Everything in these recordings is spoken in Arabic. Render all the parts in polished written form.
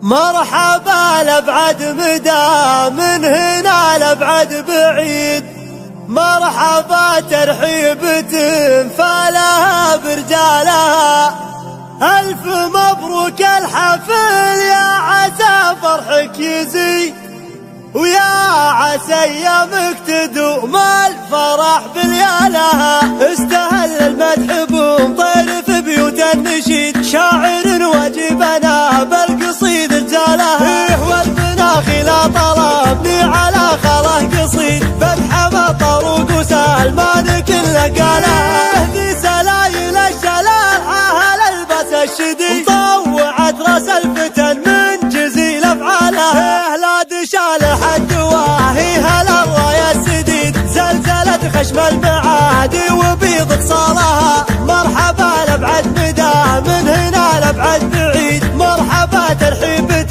مرحبا لأبعد مدى من هنا لأبعد بعيد، مرحبا ترحيبة فالها برجالها. ألف مبروك الحفل يا عسى فرحك يزيد، ويا عسى ايامك تدوم الفرح بليالها. استهل المدح بمطير في بيوت النشيد، شاعر واجبنا بالقصيد رجالها. والمناخي لا طلبني على خله قصيد، فتح بطروق وسلمان كل قالها. ذي سلايل الشلال عاهل البس الشديد، طوعت راس الفتن من جزيل افعالها. لا دشال حد واهي هلا الراية السديد، زلزلت خشم المعادي وبيض اتصالها. مرحبا لأبعد مدى من هنا لأبعد بعيد، مرحبا ترحيبة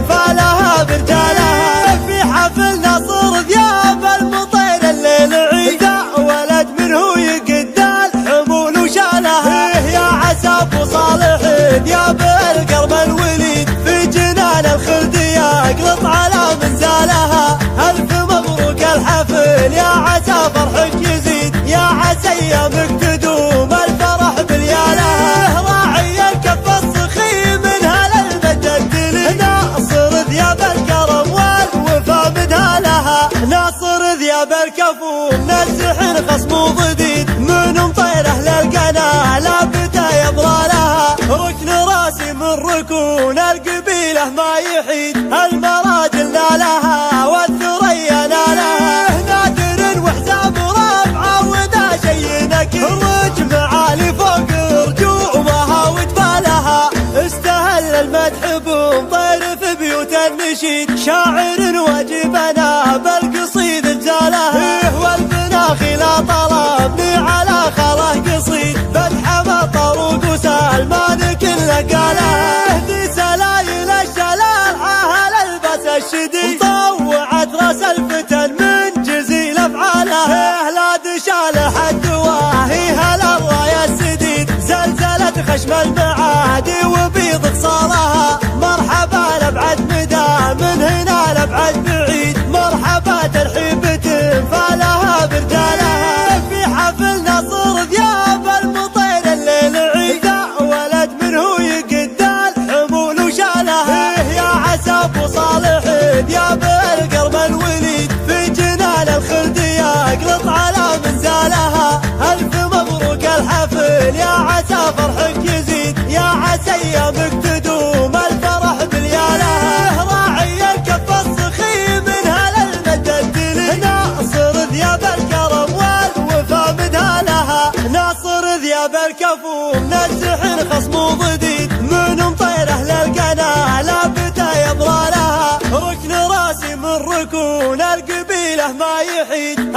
فالها برجالها. في حفل نصر ذياب المطير الليل عيد، ولد منه يقد الحمول وشالها. يا عسى ابو صالح ذياب القرب الوليد، في جنان الخلد يقلط على منزالها. ألف مبروك الحفل يا عسى فرحك يزيد، يا عسى ايامك تدوم الفرح بليالها. راعي الكف السخي من هل المجد، ناصر ذياب الكرم والوفا مدهالها. ناصر ذياب الكفو منزح خصم وضديد، من مطير اهل القنا لا بدا يبرالها. ركن راسي من ركون القبيله ما يحيد، المراجل نالها والثريا نالها. نادر وحزام رافعه وذا شي نكيد، الرج معالي فوق رجومها وجبالها. استهل المدح بمطير في بيوت النشيد، شاعر واجبنا بالقصيد رجالها. والمناخي لا طلبني على خله قصيد، فتح بطروق وسلمان كل قالها. ذي سلايل الشلال عاهل البس الشديد، طوعت راس الفتن من جزيل افعالها. لا دشال حد واهي هلا الراية السديد، زلزلت خشم المعادي وبيض اتصالها. مرحبا لأبعد مدى من هنا لأبعد بعيد، مرحبا ترحيبة فالها برجالها. في حفل نصر ذياب المطير الليل عيد، ولد منه يقد الحمول وشالها. يا عسى ابو صالح ذياب القرب الوليد، في جنان الخلد يقلط على منزالها. ألف مبروك الحفل يا عسى فرحك يزيد، يا عسى ايامك تدوم الفرح بليالها. راعي الكف السخي من هل المجد، ناصر ذياب الكرم والوفا مدهالها. ناصر ذياب الكفو منزح خصم وضديد، من مطير اهل القنا لا بدا يبرالها. ركن راسي من ركون القبيله ما يحيد،